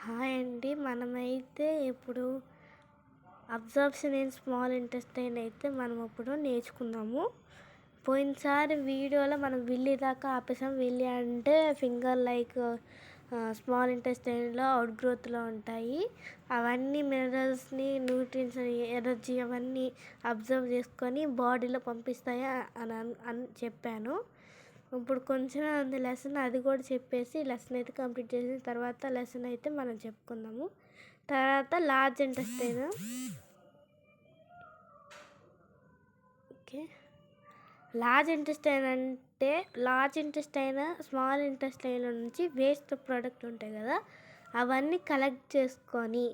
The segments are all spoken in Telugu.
హాయ్ అండి. మనమైతే ఇప్పుడు అబ్జర్ప్షన్ ఇన్ స్మాల్ ఇంటెస్టైన్ అయితే మనం ఇప్పుడు నేర్చుకుందాము. పోయినసారి వీడియోలో మనం విల్లి దాకా ఆపేసాం. విల్లి అంటే ఫింగర్ లైక్ స్మాల్ ఇంటెస్టైన్లో అవుట్ గ్రోత్లో ఉంటాయి. అవన్నీ మినరల్స్ని, న్యూట్రియంట్స్, ఎనర్జీ అవన్నీ అబ్జర్వ్ చేసుకొని బాడీలో పంపిస్తాయి అని చెప్పాను. ఇప్పుడు కొంచెం ఉంది లెసన్, అది కూడా చెప్పేసి లెసన్ అయితే కంప్లీట్ చేసిన తర్వాత లెసన్ అయితే మనం చెప్పుకుందాము. తర్వాత large intestine. Okay, large intestine అంటే లార్జ్ ఇంటెస్టైన్ స్మాల్ ఇంటెస్టైన్ నుంచి వేస్ట్ ప్రోడక్ట్ ఉంటాయి కదా, అవన్నీ కలెక్ట్ చేసుకొని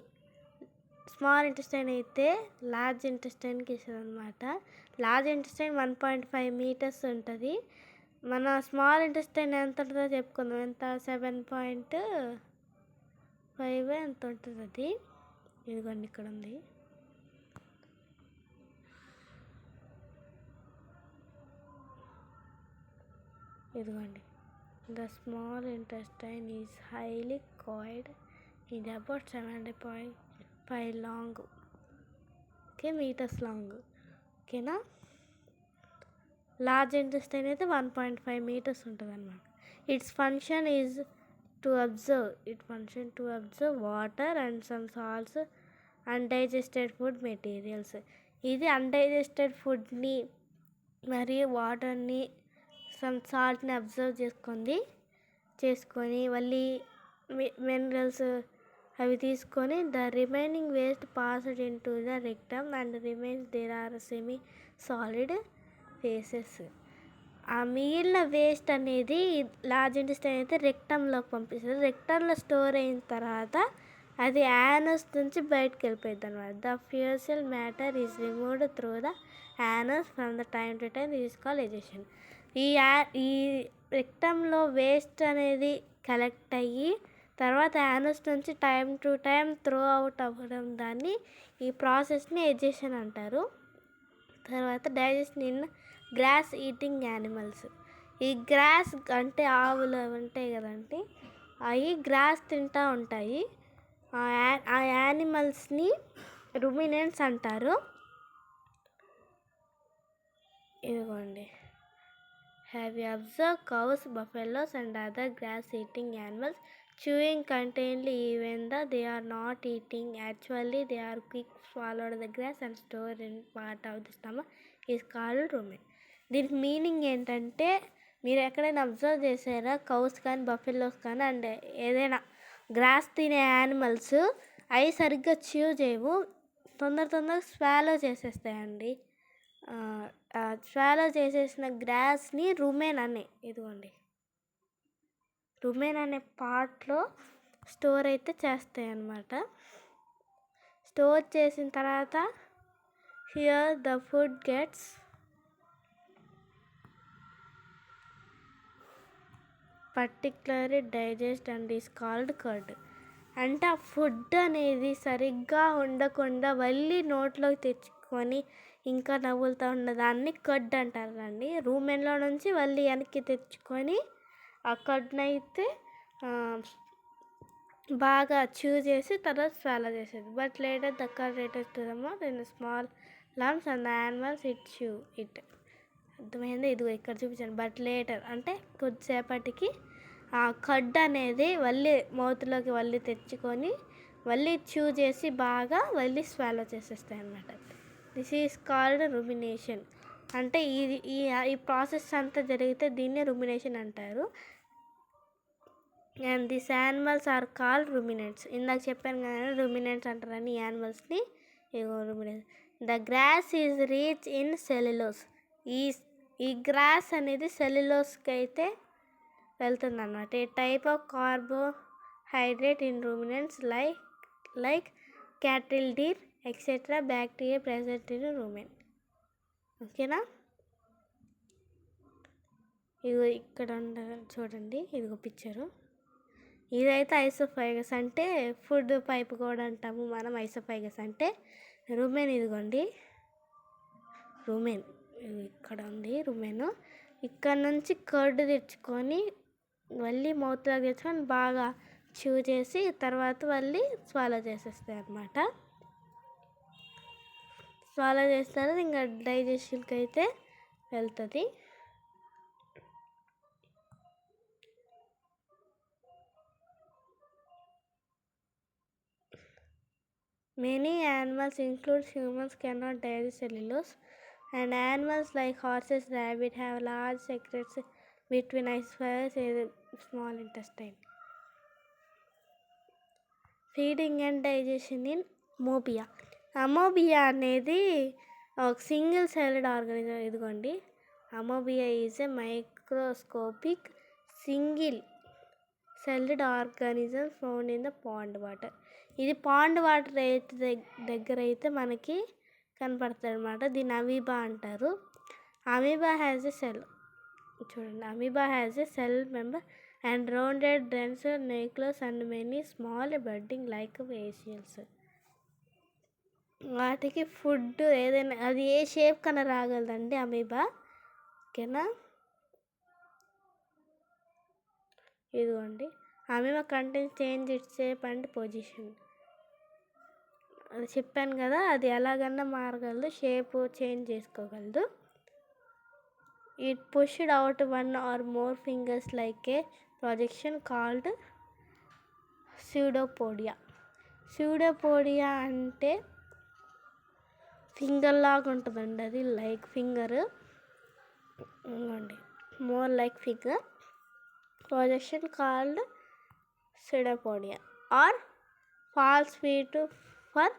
స్మాల్ ఇంటెస్టైన్ అయితే లార్జ్ ఇంటెస్టైన్కి ఇస్తుంది అనమాట. లార్జ్ ఇంటెస్టైన్ 1.5 మీటర్స్ ఉంటుంది. మన స్మాల్ ఇంటెస్టైన్ ఎంత ఉంటుందో చెప్పుకుందాం. ఎంత 7.5 ఎంత ఉంటుంది అది. ఇదిగోండి ఇక్కడ ఉంది. ఇదిగోండి, the small intestine is highly coiled ఇది about 7.5 long. Okay, meters long. ఓకేనా. లార్జ్ ఇంటెస్టైన్ అయితే 1.5 మీటర్స్ ఉంటుంది అన్నమాట. Its function is to absorb water and some salts undigested food materials. ఇది అన్డైజెస్టెడ్ ఫుడ్ని మరియు వాటర్ని, సమ్ సాల్ట్ని అబ్జర్వ్ చేసుకొని మళ్ళీ మినరల్స్ అవి తీసుకొని the remaining waste passed into the rectum and remains there are semi solid faeces. ఆ మిగిలిన వేస్ట్ అనేది లార్జ్ ఇంటెస్టైన్ అయితే రెక్టంలోకి పంపిస్తుంది. రెక్టంలో స్టోర్ అయిన తర్వాత అది యానస్ నుంచి బయటకు వెళ్ళిపోయింది అనమాట. The fuel matter is removed through the anus from the time to time. Is called egestion. ఈ రెక్టంలో వేస్ట్ అనేది కలెక్ట్ అయ్యి తర్వాత యానస్ నుంచి time to time throw out అవ్వడం, దాన్ని ఈ ప్రాసెస్ని ఎజెషన్ అంటారు. తర్వాత digestion in grass eating animals. ఈ గ్రాస్ అంటే ఆవులు ఉంటాయి కదండి, అవి గ్రాస్ తింటూ ఉంటాయి. ఆ యానిమల్స్ని రుమినెంట్స్ అంటారు. ఇదిగోండి, have you observe cows, buffaloes and other grass eating animals chewing continually even though they are not eating? Actually they are quick swallowed the grass and store in part of the stomach is called rumen. దీనికి మీనింగ్ ఏంటంటే, మీరు ఎక్కడైనా అబ్జర్వ్ చేసారా, కౌస్ కానీ బఫెలోస్ కానీ అండ్ ఏదైనా గ్రాస్ తినే యానిమల్స్ అవి సరిగ్గా చ్యూ చేయవు, తొందరగా స్వాలో చేసేస్తాయండి. స్వాలో చేసేసిన గ్రాస్ని రుమెన్ అనే, ఇదిగోండి రుమెన్ అనే పార్ట్లో స్టోర్ అయితే చేస్తాయి అన్నమాట. స్టోర్ చేసిన తర్వాత here the food gets particularly digest and is called curd. అంటే ఆ ఫుడ్ అనేది సరిగ్గా ఉండకుండా మళ్ళీ నోట్లోకి తెచ్చుకొని ఇంకా నవ్వులుతూ ఉన్నదాన్ని కర్డ్ అంటారు అండి. రూమెన్లో నుంచి మళ్ళీ వెనక్కి తెచ్చుకొని ఆ కర్డ్ని అయితే బాగా చ్యూ చేసి తర్వాత స్వాలో చేసేది. But later the curd returns to the mouth in small lumps and the animals it. అర్థమైంది? ఇదిగో ఇక్కడ చూపించాను. బట్ లేటర్ అంటే కొద్దిసేపటికి ఆ కర్డ్ అనేది మళ్ళీ మౌత్లోకి మళ్ళీ తెచ్చుకొని మళ్ళీ చ్యూ చేసి బాగా మళ్ళీ స్వాలో చేసేస్తాయి అన్నమాట. This is called rumination. అంటే ఈ ప్రాసెస్ అంతా జరిగితే దీన్నే రుమినేషన్ అంటారు. And this animals are called ruminants. ఇందాక చెప్పాను కదా రుమినెంట్స్ అంటారని ఈ యానిమల్స్ని. Ruminants. The grass is rich in cellulose. ఈ గ్రాస్ అనేది సెల్యులోస్కి అయితే వెళ్తుంది అన్నమాట. A type of carbohydrate in ruminants like cattle, deer etcetera bacteria present in rumen. ఓకేనా. ఇదిగో ఇక్కడ చూడండి, ఇదిగో పిక్చరు. ఇదైతే ఐసోఫైగస్ అంటే ఫుడ్ పైప్ కూడా అంటాము మనం. ఐసోఫైగస్ అంటే రుమెన్. ఇదిగోండి రుమెన్, ఇక్కడ ఉంది రుమెన్. ఇక్కడ నుంచి కర్డ్ తెచ్చుకొని మళ్ళీ మౌత్లోకి తెచ్చుకొని బాగా chew చేసి తర్వాత మళ్ళీ swallow చేసేస్తాయి అన్నమాట. swallow చేస్తారు ఇంకా డైజెషన్కి అయితే వెళ్తుంది. Many animals, include humans, cannot digest cellulose, and animals like horses, rabbit have large secrets between isophagus and small intestine. Feeding and digestion in amoeba. Amoeba అనేది ఒక సింగిల్ సెల్డ్ ఆర్గానిజం. ఇదిగోండి, amoeba is a microscopic single celled organism found in the pond water. ఇది పాండ్ వాటర్ అయితే దగ్గర అయితే మనకి కనపడుతుంది అనమాట. దీన్ని అమీబా అంటారు. అమీబా హ్యాజ్ ఎ సెల్, చూడండి, amoeba has a cell membrane and rounded dense nucleus and many small budding like vessels. వాటికి ఫుడ్ ఏదైనా అది ఏ షేప్ కన్నా రాగలదండి అమీబా, ఓకేనా. ఇదిగోండి, amoeba content change its shape and position. అది చెప్పాను కదా, అది ఎలాగన్నా మారగలదు, షేప్ చేంజ్ చేసుకోగలదు. It pushed out one or more fingers like a projection called pseudopodia. Pseudopodia అంటే ఫింగర్ లాగా ఉంటుందండి, అది like finger, more like finger. Projection called pseudopodia or false feet for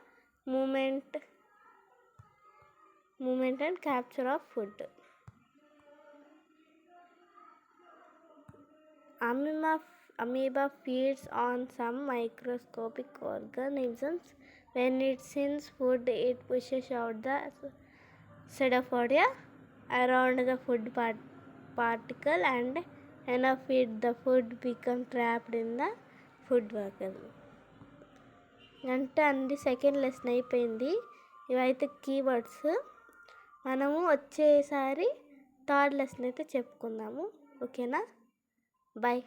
movement and capture of food. Amoeba feeds on some microscopic organisms. When it sinks food, it pushes out the pseudopodia around the food particle and enough it the food become trapped in the food vessel. అంటే అండి సెకండ్ లెసన్ అయిపోయింది. ఇవైతే కీవర్డ్స్. మనము వచ్చేసారి థర్డ్ లెసన్ అయితే చెప్పుకుందాము, ఓకేనా. Bye.